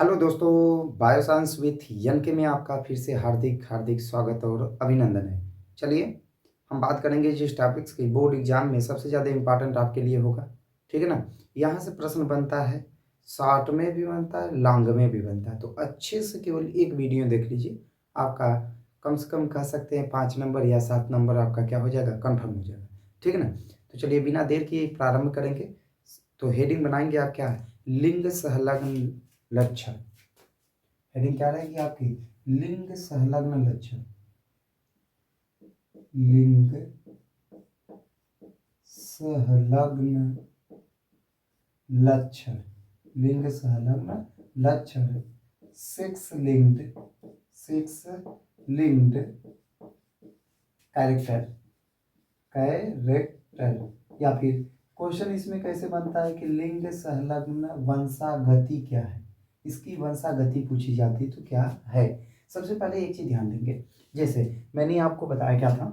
Hello दोस्तों, bioscience with यन के में आपका फिर से हार्दिक हार्दिक स्वागत और अभिनंदन है। चलिए हम बात करेंगे जिस टॉपिक्स की बोर्ड एग्जाम में सबसे ज़्यादा इम्पोर्टेंट आपके लिए होगा। ठीक है ना। यहाँ से प्रश्न बनता है, शॉर्ट में भी बनता है, लॉन्ग में भी बनता है। तो अच्छे से केवल एक वीडियो देख लीजिए, आपका कम से कम कह सकते हैं 5 नंबर या 7 नंबर आपका क्या हो जाएगा, कन्फर्म हो जाएगा। ठीक है ना। तो चलिए बिना देर किए प्रारंभ करेंगे। तो हेडिंग बनाएंगे आप क्या है, लिंग सहलग्न लक्षण। हेडिंग क्या रहेगी आपकी, लिंग संलग्न लक्षण। लिंग संलग्न लक्षण, लिंग संलग्न लक्षण। Sex linked, sex linked character, character. या फिर क्वेश्चन इसमें कैसे बनता है कि लिंग संलग्न वंशागति क्या है, इसकी वंशागति पूछी जाती तो क्या है। सबसे पहले एक चीज ध्यान देंगे, जैसे मैंने आपको बताया क्या था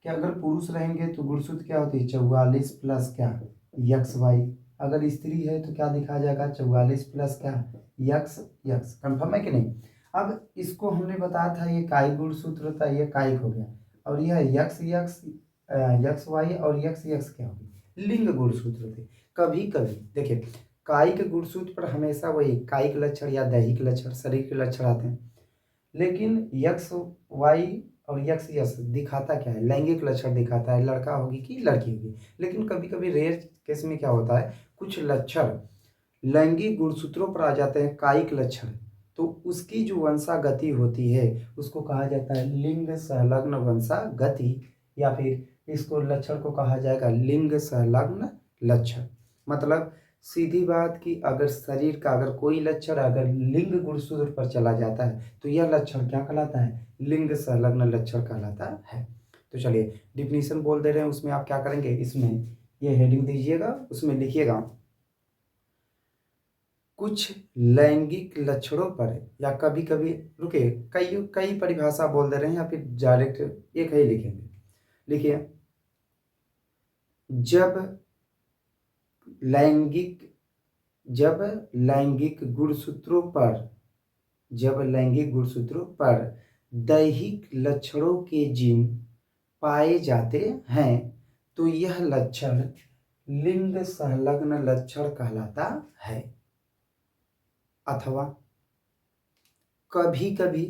कि अगर पुरुष रहेंगे तो गुणसूत्र क्या होती है, 44 प्लस क्या, यक्स वाई। अगर स्त्री है तो क्या दिखा जाएगा, 44 प्लस क्या, यक्स यक्स। कंफर्म है कि नहीं। अब इसको हमने बताया था ये कायिक गुणसूत्र था, ये कायिक हो गया। और यह यक्स यक्स, यक्स वाई और यक्स यक्स क्या होगी, लिंग गुणसूत्र थे। कभी कभी देखिए, कायिक गुणसूत्र पर हमेशा वही कायिक लक्षण या दैहिक लक्षण, शरीर के लक्षण आते हैं। लेकिन यक्स वाई और यक्स यस दिखाता क्या है, लैंगिक लक्षण दिखाता है, लड़का होगी कि लड़की होगी। लेकिन कभी कभी रेयर केस में क्या होता है, कुछ लक्षण लैंगिक गुणसूत्रों पर आ जाते हैं, कायिक लक्षण। तो उसकी जो वंशागति होती है उसको कहा जाता है लिंग संलग्न वंशागति, या फिर इसको लक्षण को कहा जाएगा लिंग संलग्न लक्षण। मतलब सीधी बात कि अगर शरीर का अगर कोई लक्षण अगर लिंग गुणसूत्र पर चला जाता है तो यह लक्षण क्या कहलाता है, लिंग संलग्न लक्षण कहलाता है। तो चलिए डिफिनीशन बोल दे रहे हैं, उसमें आप क्या करेंगे, इसमें ये हेडिंग दीजिएगा, उसमें लिखिएगा कुछ लैंगिक लक्षणों पर, या कभी कभी रुके कई कई परिभाषा बोल दे रहे हैं या फिर डायरेक्ट एक ही लिखेंगे। लिखिए, जब लैंगिक जब लैंगिक गुणसूत्रों पर जब लैंगिक गुणसूत्रों पर दैहिक लक्षणों के जीन पाए जाते हैं तो यह लक्षण लिंग संलग्न लक्षण कहलाता है। अथवा कभी कभी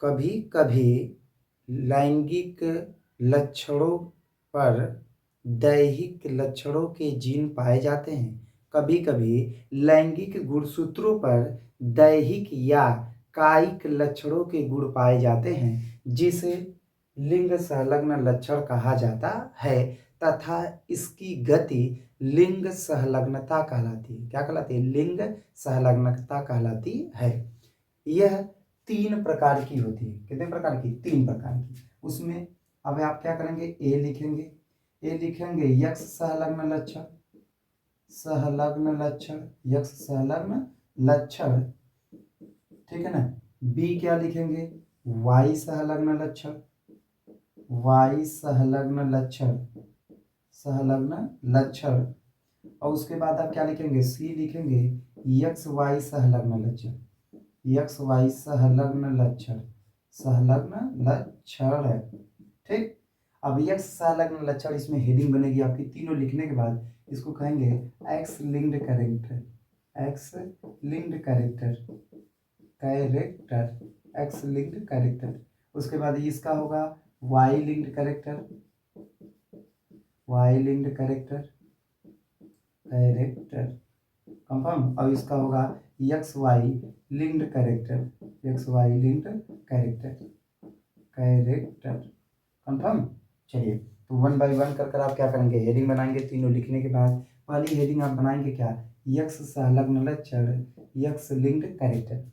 कभी कभी लैंगिक लक्षणों पर दैहिक लक्षणों के जीन पाए जाते हैं। कभी कभी लैंगिक गुणसूत्रों पर दैहिक या कायिक लक्षणों के गुण पाए जाते हैं जिसे लिंग संलग्न लक्षण कहा जाता है, तथा इसकी गति लिंग संलग्नता कहलाती है। क्या कहलाती है, लिंग संलग्नता कहलाती है। यह 3 प्रकार की होती है। कितने प्रकार की, 3 प्रकार की। उसमें अब आप क्या करेंगे, ए लिखेंगे यक्ष संलग्न लक्षण, संलग्न लक्षण, यक्ष संलग्न लक्षण। ठीक है ना। बी क्या लिखेंगे, वाई संलग्न लक्षण, वाई संलग्न लक्षण, संलग्न लक्षण। और उसके बाद आप क्या लिखेंगे, सी लिखेंगे यक्ष वाई संलग्न लक्षण, यक्स वाई संलग्न लक्षण, संलग्न लक्षण है। ठीक। अब यक्स संलग्न लक्षण, इसमें हेडिंग बनेगी आपकी, तीनों लिखने के बाद इसको कहेंगे X linked character, X linked character, character, X linked character. उसके बाद इसका होगा Y linked character, Y linked character, character confirm. और इसका होगा X Y linked character, X Y linked character, character confirm. चलिए तो वन बाय वन कर कर आप क्या करेंगे, हेडिंग बनाएंगे। तीनों लिखने के बाद पहली हेडिंग आप बनाएंगे क्या, यक्स संलग्न लक्षण, यक्स लिंक्ड कैरेक्टर।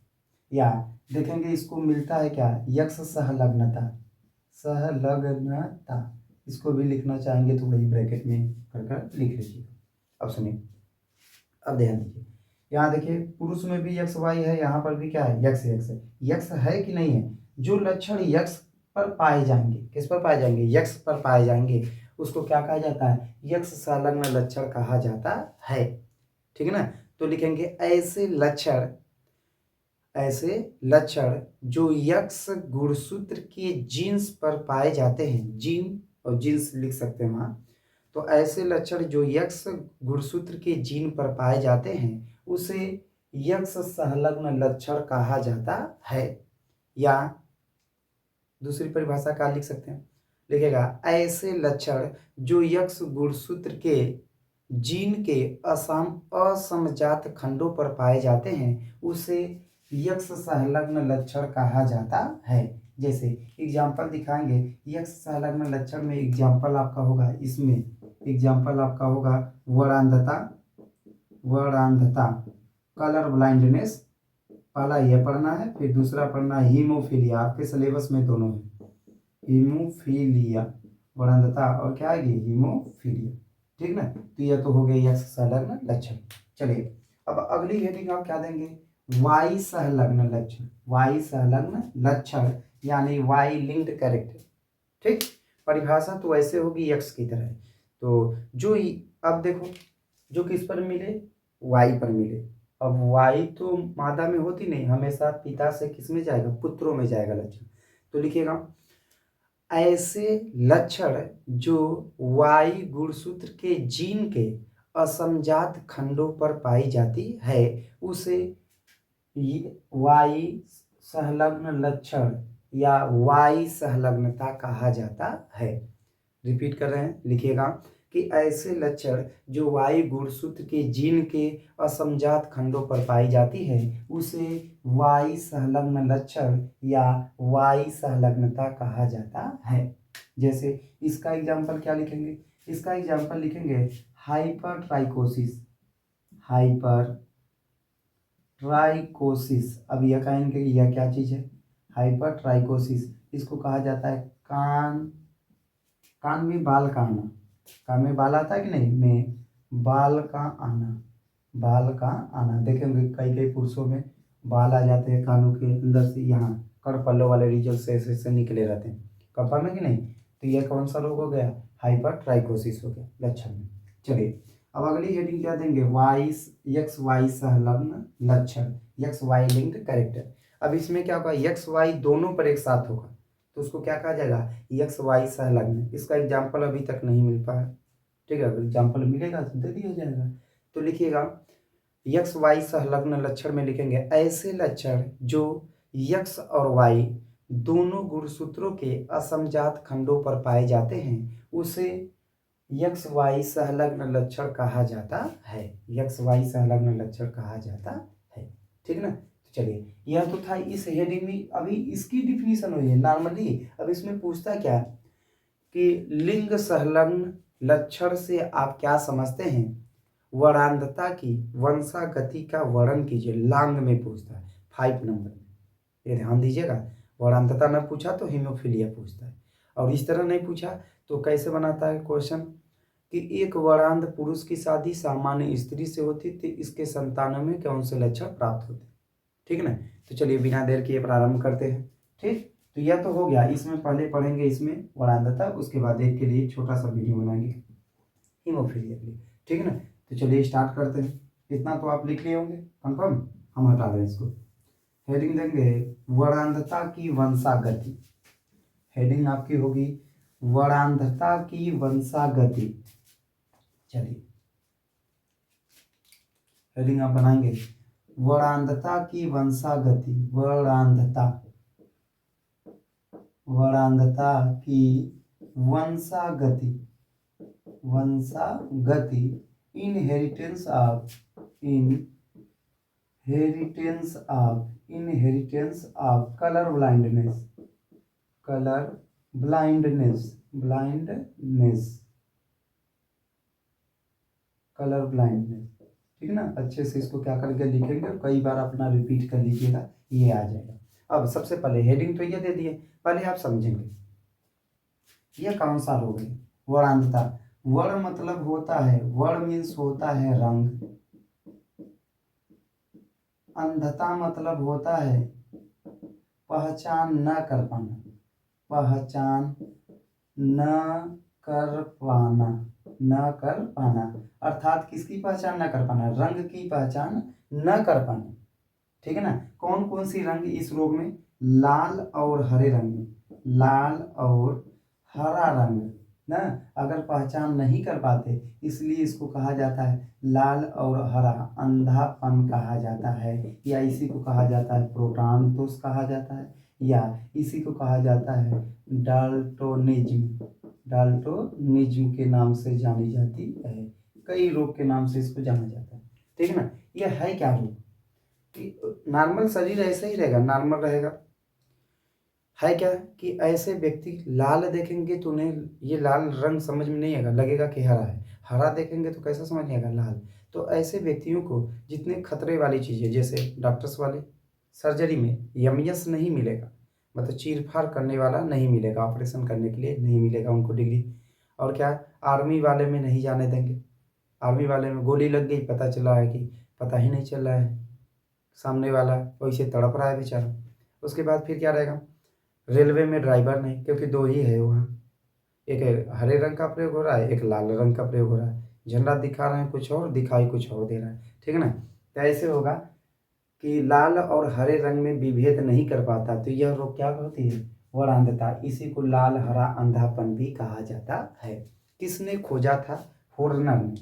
या देखेंगे इसको मिलता है क्या, यक्स सहलग्नता, सहलग्नता। इसको भी लिखना चाहेंगे तो वही ब्रैकेट में कर कर लिख लीजिए। अब सुनिए, अब ध्यान दीजिए, यहाँ देखिए पुरुष में भी यक्स वाई है, यहाँ पर भी क्या है, यक्स यक्स है। यक्स है कि नहीं है, जो लक्षण यक्स पर पाए जाएंगे, किस पर पाए जाएंगे, यक्स पर पाए जाएंगे, उसको क्या कहा जाता है, यक्स संलग्न लक्षण कहा जाता है। ठीक है ना। तो लिखेंगे ऐसे लक्षण जो यक्स गुणसूत्र के जीन्स पर पाए जाते हैं, जीन और जीन्स लिख सकते हैं वहाँ। तो ऐसे लक्षण जो यक्स गुणसूत्र के जीन पर पाए जाते हैं उसे यक्स संलग्न लक्षण कहा जाता है। या दूसरी परिभाषा क्या लिख सकते हैं, लिखेगा ऐसे लक्षण जो यक्स गुणसूत्र के जीन के असमजात खंडों पर पाए जाते हैं उसे यक्स संलग्न लक्षण कहा जाता है। जैसे एग्जाम्पल दिखाएंगे, यक्स संलग्न लक्षण में एग्जाम्पल आपका होगा, इसमें एग्जाम्पल आपका होगा वरांधता, कलर ब्लाइंडनेस, पहला यह पढ़ना है, फिर दूसरा पढ़ना है हीमोफीलिया, आपके सिलेबस में दोनों है, हीमोफीलिया, वरांधता और क्या आएगी हीमोफीलिया, ठीक ना। तो यह तो हो गया यक्स संलग्न लक्षण। चलिए अब अगली हेडिंग आप क्या देंगे, वाई संलग्न लक्षण, वाई संलग्न लक्षण यानी वाई लिंक्ड कैरेक्टर, ठीक। परिभाषा तो ऐसे होगी यक्स की तरह, तो जो अब देखो जो किस पर मिले, वाई पर मिले। अब वाई तो मादा में होती नहीं, हमेशा पिता से किस में जाएगा, पुत्रों में जाएगा लक्षण। तो लिखिएगा ऐसे लक्षण जो वाई गुणसूत्र के जीन के असमजात खंडों पर पाई जाती है उसे वाई संलग्न लक्षण या वाई संलग्नता कहा जाता है। रिपीट कर रहे हैं, लिखिएगा कि ऐसे लक्षण जो वाई गुणसूत्र के जीन के असमजात खंडों पर पाई जाती है उसे वाई संलग्न लक्षण या वाई संलग्नता कहा जाता है। जैसे इसका एग्जाम्पल क्या लिखेंगे, इसका एग्जाम्पल लिखेंगे हाइपरट्राइकोसिस, हाइपरट्राइकोसिस। अब यह कहेंगे यह क्या चीज है, हाइपरट्राइकोसिस, इसको कहा जाता है कान में बाल का आना, कान में बाल आता है कि नहीं, में बाल का आना, बाल का आना। देखेंगे कई कई पुरुषों में बाल आ जाते हैं कानों के अंदर से, यहाँ कर्णपल्लों वाले रीजन से ऐसे निकले रहते हैं, कपा में कि नहीं। तो यह कौन सा रोग हो गया, हाइपरट्राइकोसिस हो गया लक्षण में। चलिए अब अगली हेडिंग क्या देंगे, यक्स वाई संलग्न लक्षण, यक्स वाई लिंक्ड कैरेक्टर। अब इसमें क्या होगा, यक्स वाई दोनों पर एक साथ होगा तो उसको क्या कहा जाएगा, यक्स वाई संलग्न। इसका एग्जाम्पल अभी तक नहीं मिल पाया, ठीक है, अगर एग्जाम्पल मिलेगा तो दे दिया जाएगा। तो लिखिएगा यक्स वाई संलग्न लक्षण में लिखेंगे ऐसे लक्षण जो यक्स और वाई दोनों गुणसूत्रों के असमजात खंडों पर पाए जाते हैं उसे यक्स वाई संलग्न लक्षण कहा जाता है, यक्स वाई संलग्न लक्षण कहा जाता है, ठीक ना। तो चलिए यह तो था इस हेडिंग में, अभी इसकी डिफिनीशन हुई है नॉर्मली। अब इसमें पूछता क्या कि लिंग संलग्न लक्षण से आप क्या समझते हैं, वरांधता की वंशागति का वर्णन कीजिए, लांग में पूछता है 5 नंबर में, ये ध्यान दीजिएगा। वरांधता न पूछा तो हीमोफीलिया पूछता है, और इस तरह नहीं पूछा तो कैसे बनाता है क्वेश्चन कि एक वरांध पुरुष की शादी सामान्य स्त्री से होती थी, इसके संतानों में कौन से लक्षण प्राप्त होते, ठीक ना। तो चलिए बिना देर किए प्रारंभ करते हैं, ठीक। तो यह तो हो गया, इसमें पहले पढ़ेंगे इसमें वरांधता, उसके बाद एक के लिए छोटा सा वीडियो बनाएंगे हीमोफीलिया के लिए, ठीक है ना। तो चलिए स्टार्ट करते हैं, इतना तो आप लिख लिए होंगे कंफर्म, हम हटा दें इसको। हेडिंग देंगे वरांधता की वंशागति, हेडिंग आपकी होगी वरांधता की वंशागति। चलिए हेडिंग आप बनाएंगे वरांधता की वंशागति, वरांधता की वंशागति, वंशागति, इनहेरिटेंस ऑफ कलर ब्लाइंडनेस, ठीक ना। अच्छे से इसको क्या करके लिखेंगे, कई बार अपना रिपीट कर लीजिएगा, ये आ जाएगा। अब सबसे पहले हेडिंग तो ये दे दिए, पहले आप समझेंगे ये कौन सा रोग है, वरांधता। वर्ण मतलब होता है, वर्ण मीन्स होता है रंग, अंधता मतलब होता है पहचान न कर पाना, पहचान न कर पाना, न कर पाना, अर्थात किसकी पहचान न कर पाना, रंग की पहचान न कर पाना, ठीक है ना। कौन कौन सी रंग इस रोग में, लाल और हरे रंग में, लाल और हरा रंग ना अगर पहचान नहीं कर पाते, इसलिए इसको कहा जाता है लाल और हरा अंधापन कहा जाता है, या इसी को कहा जाता है प्रोटॉन दोष कहा जाता है, या इसी को कहा जाता है डाल्टोनिज्म, डाल्टोनिज्म के नाम से जानी जाती है, कई रोग के नाम से इसको जाना जाता है, ठीक है ना। यह है क्या रोग कि नॉर्मल शरीर ऐसे ही रहेगा, नॉर्मल रहेगा, है क्या कि ऐसे व्यक्ति लाल देखेंगे तो उन्हें ये लाल रंग समझ में नहीं आएगा, लगेगा कि हरा है, हरा देखेंगे तो कैसा समझ में आएगा, लाल। तो ऐसे व्यक्तियों को जितने खतरे वाली चीज़ें, जैसे डॉक्टर्स वाले सर्जरी में यमयस नहीं मिलेगा, मतलब चीर फाड़ करने वाला नहीं मिलेगा, ऑपरेशन करने के लिए नहीं मिलेगा उनको डिग्री, और क्या आर्मी वाले में नहीं जाने देंगे, आर्मी वाले में गोली लग गई, पता चला है कि पता ही नहीं चल रहा है, सामने वाला वैसे तड़प रहा है बेचारा। उसके बाद फिर क्या रहेगा, रेलवे में ड्राइवर नहीं, क्योंकि दो ही है वहाँ, एक हरे रंग का प्रयोग हो रहा है, एक लाल रंग का प्रयोग हो रहा है, झंडा दिखा रहे हैं कुछ और, दिखाई कुछ और दे रहा है, ठीक है ना। तो ऐसे होगा कि लाल और हरे रंग में विभेद नहीं कर पाता, तो यह रोग क्या होती है, वरांधता, इसी को लाल हरा अंधापन भी कहा जाता है। किसने खोजा था, होर्नर ने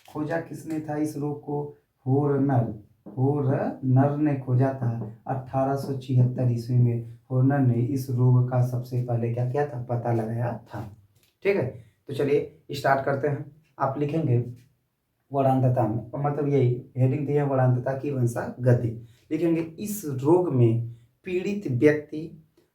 खोजा, किसने था इस रोग को, होर्नर, होर्नर ने खोजा था 1876 ईस्वी में, होर्नर ने इस रोग का सबसे पहले क्या किया था, पता लगाया था, ठीक है। तो चलिए स्टार्ट करते हैं। आप लिखेंगे वरांधता में, मतलब यही हेडिंग दिया है, वरांधता की वंशागति, लिखेंगे इस रोग में पीड़ित व्यक्ति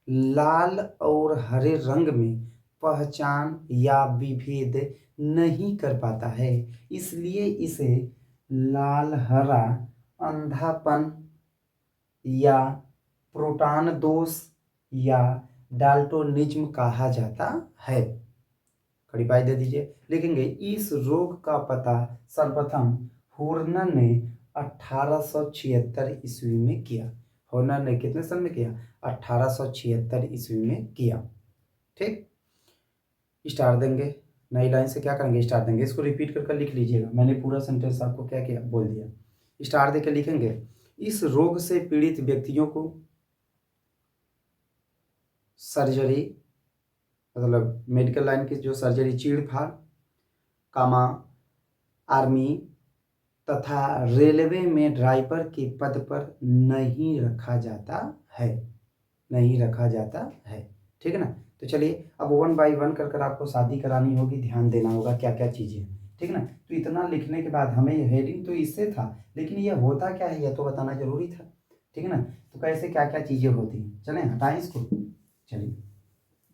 लाल और हरे रंग में पहचान या विभेद नहीं कर पाता है, इसलिए इसे लाल हरा अंधापन या प्रोटॉन दोष या डाल्टोनिज्म कहा जाता है। खड़ी पाई दे दीजिए। लिखेंगे इस रोग का पता सर्वप्रथम होर्नर ने 1876 ईस्वी में किया। होर्नर ने कितने सन में किया, 1876 ईस्वी में किया, ठीक। स्टार देंगे, नई लाइन से क्या करेंगे, स्टार देंगे, इसको रिपीट करके लिख लीजिएगा, मैंने पूरा सेंटेंस आपको क्या किया, बोल दिया। स्टार देके लिखेंगे इस रोग से पीड़ित व्यक्तियों को सर्जरी, मतलब मेडिकल लाइन की जो सर्जरी, चीड़-फाड़, कामा, आर्मी तथा रेलवे में ड्राइवर के पद पर नहीं रखा जाता है, नहीं रखा जाता है, ठीक है ना। तो चलिए अब 1 बाय 1 कर आपको शादी करानी होगी, ध्यान देना होगा क्या क्या चीज़ें हैं, ठीक है ना। तो इतना लिखने के बाद हमें हेडिंग तो इससे था, लेकिन ये होता क्या है यह तो बताना जरूरी था, ठीक है ना। तो कैसे क्या क्या चीज़ें होती हैं, चलें हटाएं इसको। चलिए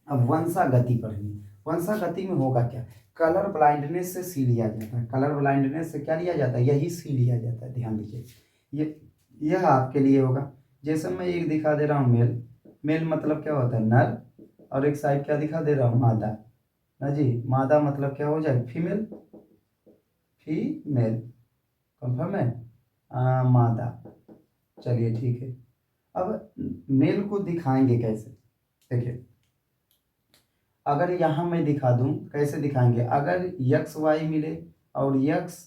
अब वंशागति पढ़नी, वंशागति में होगा क्या, कलर ब्लाइंडनेस से सी लिया जाता है, कलर ब्लाइंडनेस से क्या लिया जाता है, यही सी लिया जाता है, ध्यान दीजिए। यह आपके लिए होगा, जैसे मैं एक दिखा दे रहा हूँ मेल, मेल मतलब क्या होता है, नर, और एक साइड क्या दिखा दे रहा हूँ, मादा ना जी, मादा मतलब क्या हो जाए, फीमेल, फीमेल कंफर्म है, मादा। चलिए ठीक है, अब मेल को दिखाएंगे कैसे, देखिए अगर यहाँ मैं दिखा दूँ, कैसे दिखाएंगे, अगर यक्स वाई मिले और यक्स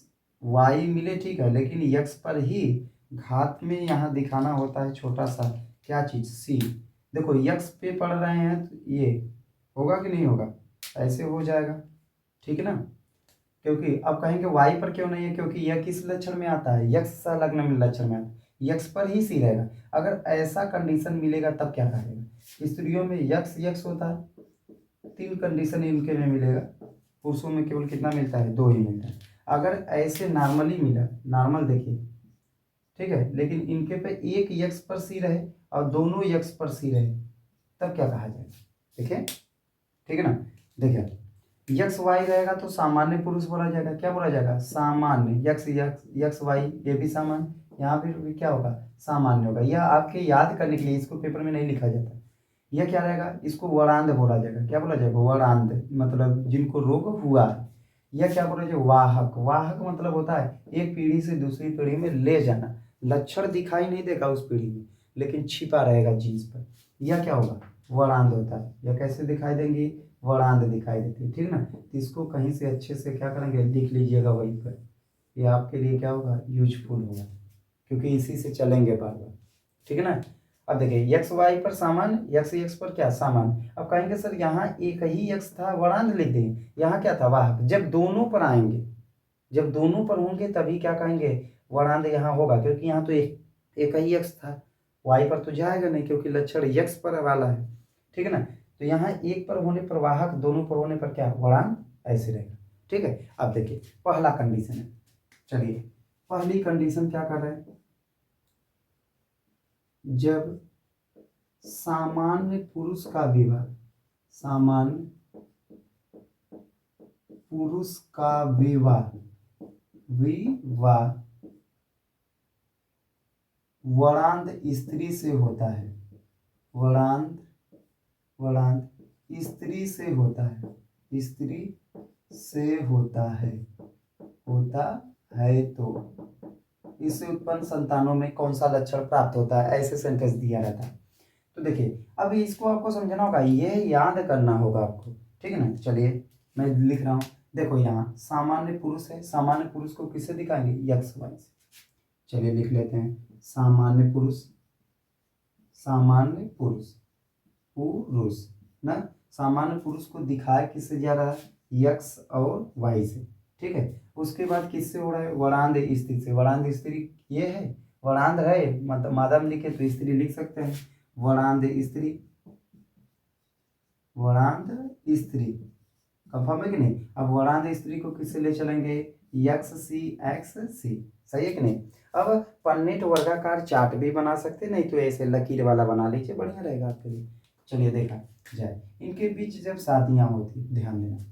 वाई मिले, ठीक है, लेकिन यक्स पर ही घात में यहाँ दिखाना होता है छोटा सा क्या चीज़, सी। देखो यक्स पे पढ़ रहे हैं तो ये होगा कि नहीं होगा, ऐसे हो जाएगा, ठीक है ना। क्योंकि अब कहेंगे वाई पर क्यों नहीं है, क्योंकि यह किस लक्षण में आता है, यक्स संलग्न में लक्षण में आता है, यक्स पर ही सी रहेगा। अगर ऐसा कंडीशन मिलेगा तब क्या कहेगा, स्त्रियों में यक्स यक्स होता है, 3 कंडीशन इनके में मिलेगा, पुरुषों में केवल कितना मिलता है, 2 ही मिलता है। अगर ऐसे नॉर्मली मिला, नॉर्मल देखिए, ठीक है, लेकिन इनके पे एक यक्स पर सी रहे और दोनों यक्स पर सी रहे, तब क्या कहा जाएगा, देखिए, ठीक है ना। देखिए यक्स वाई रहेगा तो सामान्य पुरुष बोला जाएगा, क्या बोला जाएगा, सामान्य, यक्स यक्स यक्स वाई ये भी सामान्य, यहाँ फिर भी क्या होगा, सामान्य होगा। यह आपके याद करने के लिए, इसको पेपर में नहीं लिखा जाता। यह क्या रहेगा, इसको वरांध बोला जाएगा, क्या बोला जाएगा, वरांध, मतलब जिनको रोग हुआ है। यह क्या बोला जाएगा, वाहक, वाहक मतलब होता है एक पीढ़ी से दूसरी पीढ़ी में ले जाना, लक्षण दिखाई नहीं देगा उस पीढ़ी में, लेकिन छिपा रहेगा जीन्स पर, यह क्या होगा, वरांध होता है। यह कैसे दिखाई देंगी, वरांद दिखाई देती है, ठीक ना। तो इसको कहीं से अच्छे से क्या करेंगे, लिख लीजिएगा वहीं पर। ये आपके लिए क्या होगा, यूजफुल होगा, क्योंकि इसी से चलेंगे बार बार, ठीक है ना। अब देखिए एक्स वाई पर सामान्य, एक्स एक्स पर क्या सामान्य। अब कहेंगे सर यहाँ एक ही एक्स था, वरांद लिख दें, यहाँ क्या था वाहक। जब दोनों पर आएंगे, जब दोनों पर होंगे तभी क्या कहेंगे, वरांद यहाँ होगा, क्योंकि यहाँ तो एक ही एक्स था, वाई पर तो जाएगा नहीं क्योंकि लक्षण एक्स पर वाला है, ठीक है ना। तो यहाँ एक पर होने पर वाहक, दोनों पर होने पर क्या वरांद ऐसे रहेगा, ठीक है। अब देखिए पहला कंडीशन है, चलिए पहली कंडीशन क्या कर रहे हैं, जब सामान्य पुरुष का विवाह, सामान्य पुरुष का विवाह वरांद स्त्री से होता है, वरांद स्त्री से होता है, स्त्री से होता है तो इससे उत्पन्न संतानों में कौन सा लक्षण प्राप्त होता है, ऐसे सेंटेंस दिया रहता है। तो देखिए अब इसको आपको समझना होगा, ये याद करना होगा आपको, ठीक है ना। चलिए मैं लिख रहा हूँ, देखो यहाँ सामान्य पुरुष है, सामान्य पुरुष को किससे दिखाएंगे, एक्स वाई से। चलिए लिख लेते हैं, सामान्य पुरुष ना, सामान्य पुरुष को दिखाया किससे जा रहा है, एक्स और वाई से, ठीक है। उसके बाद किससे हो रहा है, वरांद स्त्री से। वरांद स्त्री ये है, वरांद है मतलब मादम लिखे तो स्त्री लिख सकते हैं, वरांद स्त्री कंफर्म है कि नहीं। अब वरांद स्त्री को किससे ले चलेंगे, एक्स सी, सही है कि नहीं। अब पन्नेट वर्गाकार चार्ट भी बना सकते, नहीं तो ऐसे लकीर वाला बना लीजिए, बढ़िया रहेगा आपके लिए। चलिए देखा जाए, इनके बीच जब शादियां होती, ध्यान देना,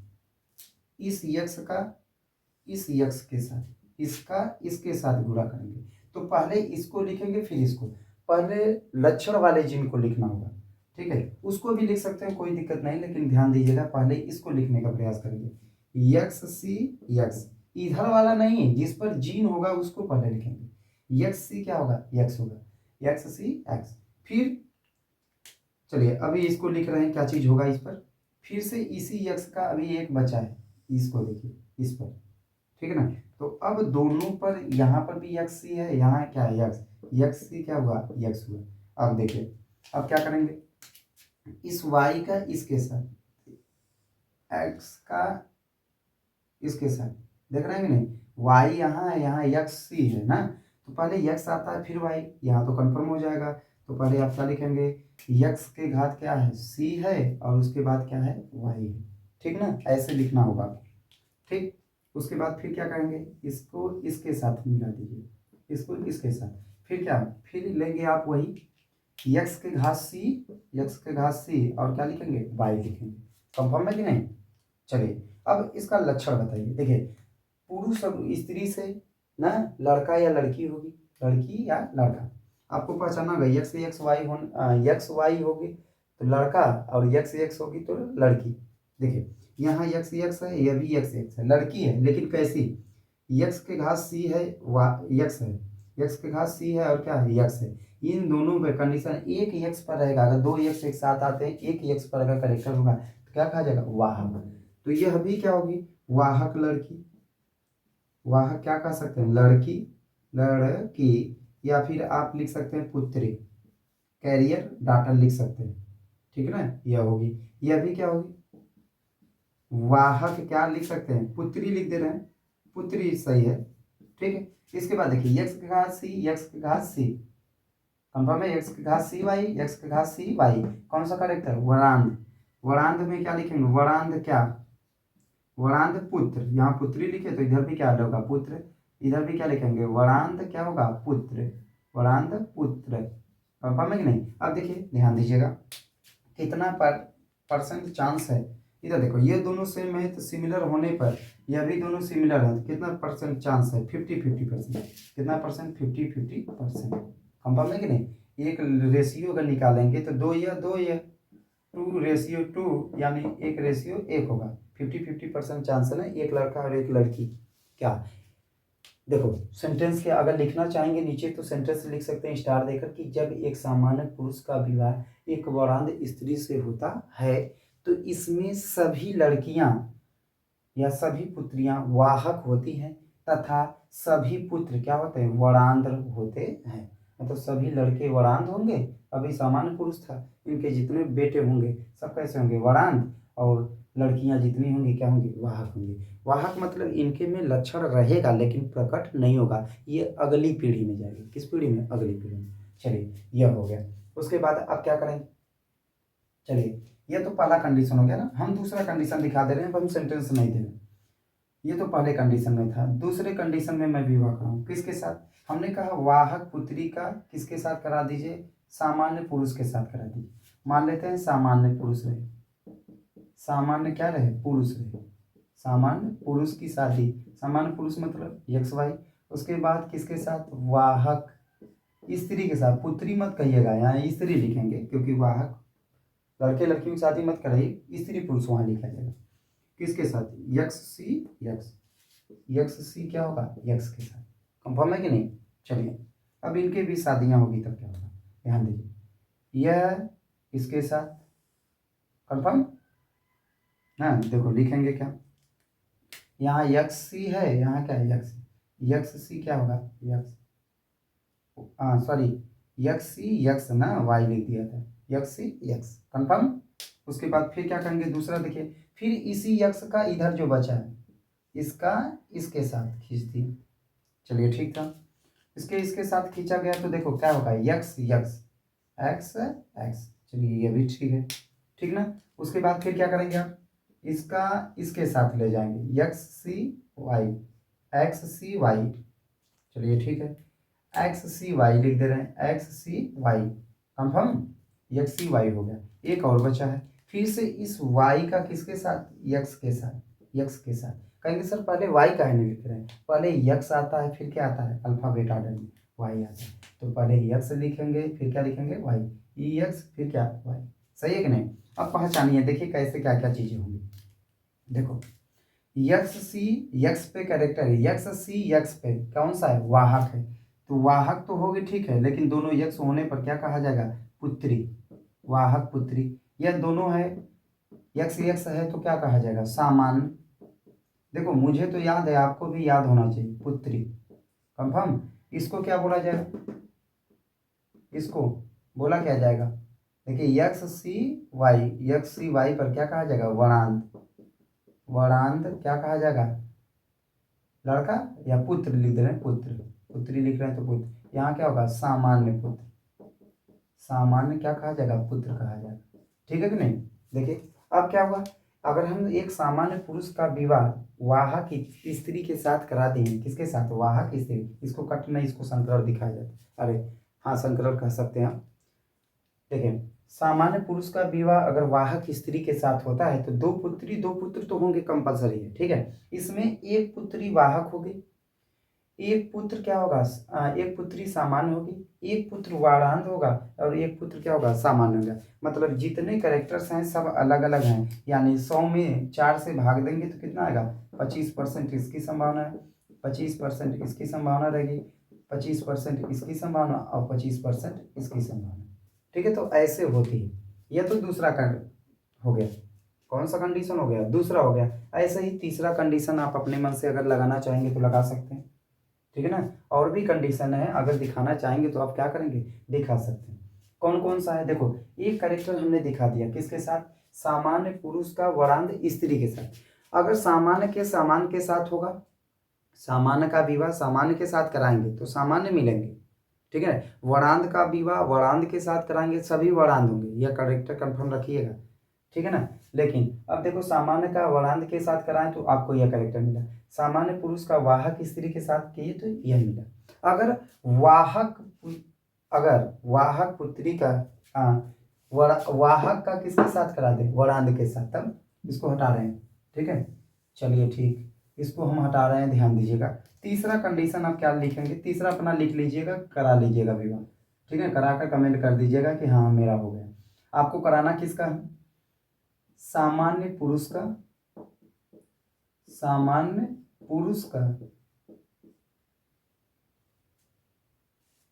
इस यक्स का इस यक्स के साथ, इसका इसके साथ गुणा करेंगे, तो पहले इसको लिखेंगे फिर इसको, पहले लक्षण वाले जिन को लिखना होगा, ठीक है। उसको भी लिख सकते हैं, कोई दिक्कत नहीं, लेकिन ध्यान दीजिएगा पहले इसको लिखने का प्रयास करेंगे। एक्स सी एक्स, इधर वाला नहीं, जिस पर जीन होगा उसको पहले लिखेंगे। एक्स सी क्या होगा, एक्स होगा, एक्स सी एक्स। फिर चलिए अभी इसको लिख रहे हैं, क्या चीज होगा इस पर, फिर से इसी एक्स का अभी एक बचा है, इसको देखिए इस पर, ठीक है ना। तो अब दोनों पर, यहाँ पर भी एक्स सी है, यहाँ क्या है एक्स, एक्स सी क्या हुआ, एक्स हुआ। अब देखिए अब क्या करेंगे, इस y का इसके साथ, x का इसके साथ, देख रहे हैं कि नहीं, y यहाँ है, यहाँ x c है ना, तो पहले x आता है फिर y, यहाँ तो कंफर्म हो जाएगा। तो पहले आप क्या लिखेंगे, x के घात क्या है, c है, और उसके बाद क्या है, y है, ठीक ना, ऐसे लिखना होगा, ठीक। उसके बाद फिर क्या करेंगे, इसको इसके साथ मिला दीजिए, इसको इसके साथ, फिर क्या, फिर लेंगे आप वही x के घात c, और क्या लिखेंगे, y लिखेंगे। कंफर्म है कि नहीं। चलिए अब इसका लक्षण बताइए, देखिए पुरुष और स्त्री से ना, लड़का या लड़की होगी, लड़की या लड़का, आपको पहचानना होगा। एक्स वाई होगी तो लड़का, और एक्स होगी तो लड़की। देखिए यहाँ एक्स है, यह भी एक्स है, लड़की है लेकिन कैसी, एक्स के घात सी है, एक्स है, एक्स के घात सी है, और क्या है, एक्स है। इन दोनों पे कंडीशन एक एक्स पर रहेगा, अगर दो एक्स एक साथ आते हैं, एक एक्स पर अगर करेक्टर होगा तो क्या कहा जाएगा, वाहक। तो यह भी क्या होगी, वाहक लड़की, वाहक क्या कह सकते हैं, लड़की, या फिर आप लिख सकते हैं पुत्री, कैरियर डाटा लिख सकते हैं, ठीक है ना, यह होगी। यह भी क्या होगी, वाहक क्या लिख सकते हैं, पुत्री लिख दे रहे हैं, पुत्री सही है, ठीक है। इसके बाद देखिए एक्स के घात सी, कंफर्म है, एक्स के घात सी वाई, कौन सा करेक्टर, वरांद। वरांद में क्या लिखेंगे, वरांद क्या, वरांद पुत्र, यहाँ पुत्री लिखे तो इधर भी क्या होगा, पुत्र, इधर भी क्या लिखेंगे, वरांद क्या होगा, पुत्र, वरांद पुत्र। कंफर्म है कि नहीं। अब देखिए ध्यान दीजिएगा, कितना परसेंट चांस है, इधर देखो ये दोनों सेम है तो सिमिलर होने पर, यह भी दोनों सिमिलर है तो कितना परसेंट चांस है, 50-50%। कितना परसेंट, 50-50%। कंफर्म है कि नहीं। एक रेशियो अगर निकालेंगे तो 2 2:2, यानी 1:1 होगा, 50-50% चांस है ना, एक लड़का और एक लड़की। क्या देखो सेंटेंस के अगर लिखना चाहेंगे नीचे तो सेंटेंस लिख सकते हैं स्टार देकर कि जब एक सामान्य पुरुष का विवाह एक वरांद स्त्री से होता है तो इसमें सभी लड़कियां या सभी पुत्रियां वाहक होती हैं तथा सभी पुत्र क्या होते हैं, वरांध्र होते हैं। मतलब सभी लड़के वरांध होंगे, अभी सामान्य पुरुष था, इनके जितने बेटे होंगे सब कैसे होंगे, वरांध, और लड़कियां जितनी होंगी क्या होंगी, वाहक होंगी। वाहक मतलब इनके में लक्षण रहेगा लेकिन प्रकट नहीं होगा, ये अगली पीढ़ी में जाएगी। किस पीढ़ी में, अगली पीढ़ी में। चलिए यह हो गया। उसके बाद अब क्या करेंगे, चलिए ये तो पहला कंडीशन हो गया ना। हम दूसरा कंडीशन दिखा दे रहे हैं, हम सेंटेंस नहीं दे रहे। ये तो पहले कंडीशन में था। दूसरे कंडीशन में मैं विवाह कराऊँ किसके साथ, हमने कहा वाहक पुत्री का किसके साथ करा दीजिए, सामान्य पुरुष के साथ करा दीजिए। मान लेते हैं सामान्य पुरुष रहे, सामान्य क्या रहे, पुरुष रहे, सामान्य पुरुष की शादी, सामान्य पुरुष मतलब एक्स वाई। उसके बाद किसके साथ, वाहक स्त्री के साथ। पुत्री मत कहिएगा, यहाँ स्त्री लिखेंगे क्योंकि वाहक लड़के लड़कियों की शादी मत कराइए, स्त्री पुरुष वहां लिखा जाएगा। किसके साथ, यक्स सी यक्स, यक्स सी क्या होगा, यक्स के साथ। कंफर्म है कि नहीं। चलिए अब इनके भी शादियां होगी तब क्या होगा, ध्यान दीजिए, यह इसके साथ, कंफर्म। हाँ देखो लिखेंगे क्या, यहाँ यक्स सी है, यहाँ क्या है, यक्स, यक्स सी क्या होगा, यक्स, हाँ सॉरी, यक्स सी यक्स ना, वाई लिख दिया था, यक्स सी यक्स, कंफर्म। उसके बाद फिर क्या करेंगे, दूसरा देखिए, फिर इसी यक्स का इधर जो बचा है इसका इसके साथ खींच दिए। चलिए ठीक था, इसके साथ खींचा गया तो देखो क्या होगा, यक्स यक्स, एक्स एक्स। चलिए ये भी ठीक है, ठीक ना। उसके बाद फिर क्या करेंगे आप, इसका इसके साथ ले जाएंगे, यक्स सी वाई, एक्स सी वाई। चलिए ठीक है, एक्स सी वाई लिख दे रहे हैं, एक्स सी वाई, कंफर्म, एक्स सी वाई हो गया। एक और बचा है, फिर से इस वाई का किसके साथ, यक्स के साथ, यक्स के साथ। कहेंगे सर पहले वाई काहे नहीं लिख रहे हैं, पहले यक्स आता है फिर क्या आता है, अल्फाबेट ऑर्डर में वाई आता है, तो पहले यक्स लिखेंगे फिर क्या लिखेंगे, वाई, ई यक्स फिर क्या, वाई। सही है कि नहीं। अब पहचानिए, देखिए कैसे क्या क्या चीजें होंगी। देखो यक्स सी यक्स पे कैरेक्टर है, यक्स सी यक्स पे कौन सा है, वाहक है, तो वाहक तो होगी ठीक है, लेकिन दोनों यक्स होने पर क्या कहा जाएगा, पुत्री, वाहक पुत्री। यह दोनों है, यक्स यक्स है तो क्या कहा जाएगा, सामान्य। देखो मुझे तो याद है, आपको भी याद होना चाहिए, पुत्री, कंफर्म। इसको क्या बोला जाएगा, इसको बोला क्या जाएगा, देखिए यक्स सी वाई, यक्स सी वाई पर क्या कहा जाएगा, वरांत, वरांत क्या कहा जाएगा, लड़का या पुत्र लिख रहे हैं, पुत्र, पुत्री लिख रहे हैं तो पुत्र, यहाँ क्या होगा, सामान्य पुत्र, सामान्य क्या कहा जाएगा, पुत्र कहा जाएगा। ठीक है कि नहीं। देखिए अब क्या हुआ, अगर हम एक सामान्य पुरुष का विवाह वाहक स्त्री के साथ करा देंगे, किसके साथ, वाहक स्त्री, इसको कट नहीं, इसको संकरण दिखाया जाता है, अरे हाँ संकरण कह सकते हैं। देखिए सामान्य पुरुष का विवाह अगर वाहक स्त्री के साथ होता है तो दो पुत्री दो पुत्र तो होंगे कंपलसरी है, ठीक है। इसमें एक पुत्री वाहक होगी, एक पुत्र क्या होगा, एक पुत्री सामान्य होगी, एक पुत्र वारांत होगा, और एक पुत्र क्या होगा, सामान्य होगा। मतलब जितने कैरेक्टर्स हैं सब अलग अलग हैं, यानी 100 में 4 से भाग देंगे तो कितना आएगा, 25% इसकी संभावना है, 25% इसकी संभावना रहेगी, 25% इसकी संभावना और 25% इसकी संभावना। ठीक है, तो ऐसे होती है। यह तो दूसरा कर हो गया, कौन सा कंडीशन हो गया, दूसरा हो गया। ऐसे ही तीसरा कंडीशन आप अपने मन से अगर लगाना चाहेंगे तो लगा सकते हैं, ठीक है ना। और भी कंडीशन है, अगर दिखाना चाहेंगे तो आप क्या करेंगे, दिखा सकते हैं। कौन कौन सा है, देखो एक कैरेक्टर हमने दिखा दिया, किसके साथ, सामान्य पुरुष का वरांध स्त्री के साथ। अगर सामान्य के सामान्य के साथ होगा, सामान्य का विवाह सामान्य के साथ कराएंगे तो सामान्य मिलेंगे, ठीक है। वरांध का विवाह वरांध के साथ कराएंगे, सभी वरांध होंगे, यह कैरेक्टर कंफर्म रखिएगा, ठीक है ना। लेकिन अब देखो सामान्य का वरांध के साथ कराएं तो आपको यह कैरेक्टर मिला, सामान्य पुरुष का वाहक स्त्री के साथ किए तो यह मिला। अगर वाहक अगर वाहक पुत्री का वाहक का किसके साथ करा दे, वरांध के साथ, तब इसको हटा रहे हैं, ठीक है। चलिए ठीक, इसको हम हटा रहे हैं, ध्यान दीजिएगा। तीसरा कंडीशन आप क्या लिखेंगे, तीसरा अपना लिख लीजिएगा, करा लीजिएगा विवाह, ठीक है। करा कर कमेंट कर दीजिएगा कि हाँ मेरा हो गया। आपको कराना किसका है, सामान्य पुरुष का, सामान्य पुरुष का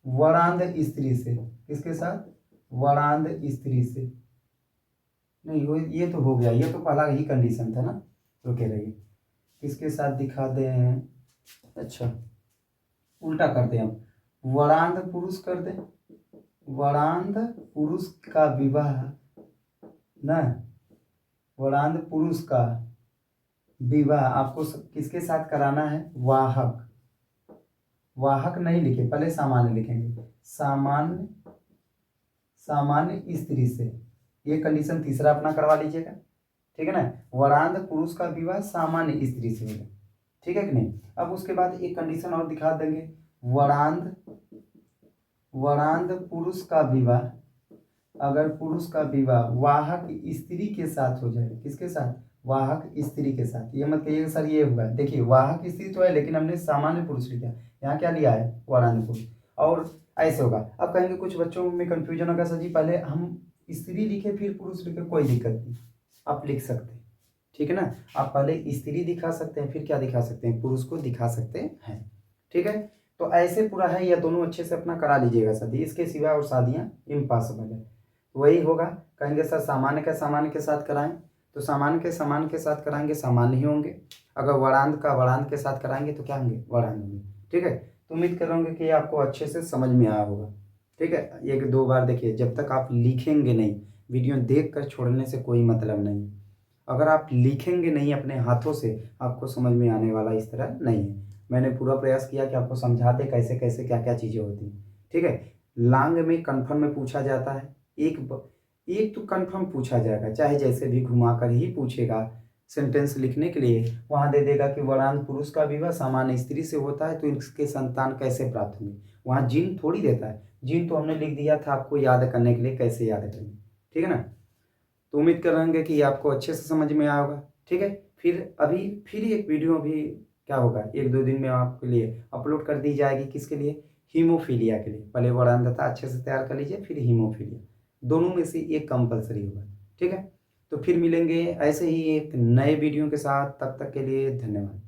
वरांध स्त्री से, किसके साथ, वरांध स्त्री से, नहीं वो ये तो हो गया, ये तो पहला ही कंडीशन था ना। रुके रहिए, किसके साथ दिखा दें। अच्छा, उल्टा करते हैं हम, वरांध पुरुष कर दें। वरांध पुरुष का विवाह ना, वरांध पुरुष का विवाह आपको किसके साथ कराना है, वाहक। वाहक नहीं लिखे, पहले सामान्य लिखेंगे, सामान्य, सामान्य स्त्री से। ये कंडीशन तीसरा अपना करवा लीजिएगा, ठीक है ना। वरांध पुरुष का विवाह सामान्य स्त्री से होगा, ठीक है कि नहीं। अब उसके बाद एक कंडीशन और दिखा देंगे, वरांध, वरांध पुरुष का विवाह, अगर पुरुष का विवाह वाहक स्त्री के साथ हो जाए, किसके साथ, वाहक स्त्री के साथ। ये मत कहिएगा सर ये हुआ, देखिए वाहक स्त्री तो है लेकिन हमने सामान्य पुरुष लिखा, यहाँ क्या लिया है, वरांध पुरुष। और ऐसे होगा। अब कहेंगे कुछ बच्चों में कंफ्यूजन होगा, सर जी पहले हम स्त्री लिखे फिर पुरुष लिखे, कोई दिक्कत नहीं, आप लिख सकते हैं, ठीक है ना। आप पहले स्त्री दिखा सकते हैं, फिर क्या दिखा सकते हैं, पुरुष को दिखा सकते हैं, ठीक है। तो ऐसे पूरा है, या दोनों अच्छे से अपना करा लीजिएगा शादी, इसके सिवा और शादियाँ इम्पॉसिबल है। वही होगा, कहेंगे सर सामान्य का सामान्य के साथ कराएं, तो सामान्य के सामान्य के साथ कराएंगे सामान्य ही होंगे। अगर वरांध का वरांध के साथ कराएंगे तो क्या होंगे, वरांध होंगे, ठीक है। तो उम्मीद कर रहा हूँ कि ये आपको अच्छे से समझ में आया होगा, ठीक है। एक दो बार देखिए, जब तक आप लिखेंगे नहीं, वीडियो देख कर छोड़ने से कोई मतलब नहीं। अगर आप लिखेंगे नहीं अपने हाथों से, आपको समझ में आने वाला इस तरह नहीं है। मैंने पूरा प्रयास किया कि आपको समझाते कैसे कैसे क्या क्या चीज़ें होती हैं, ठीक है। लांग में कन्फर्म में पूछा जाता है, एक तो कन्फर्म पूछा जाएगा, चाहे जैसे भी घुमा कर ही पूछेगा। सेंटेंस लिखने के लिए वहाँ दे देगा कि वरान पुरुष का विवाह सामान्य स्त्री से होता है तो इसके संतान कैसे प्राप्त होंगे। वहाँ जिन थोड़ी देता है, जिन तो हमने लिख दिया था आपको याद करने के लिए, कैसे याद करेंगे, ठीक है ना। तो उम्मीद कर रहेंगे कि ये आपको अच्छे से समझ में आया होगा, ठीक है। फिर एक वीडियो भी क्या होगा, एक दो दिन में आपके लिए अपलोड कर दी जाएगी, किसके लिए, हीमोफीलिया के लिए। पहले वरानदता अच्छे से तैयार कर लीजिए, फिर हीमोफीलिया, दोनों में से एक कंपलसरी होगा, ठीक है। तो फिर मिलेंगे ऐसे ही एक नए वीडियो के साथ, तब तक के लिए धन्यवाद।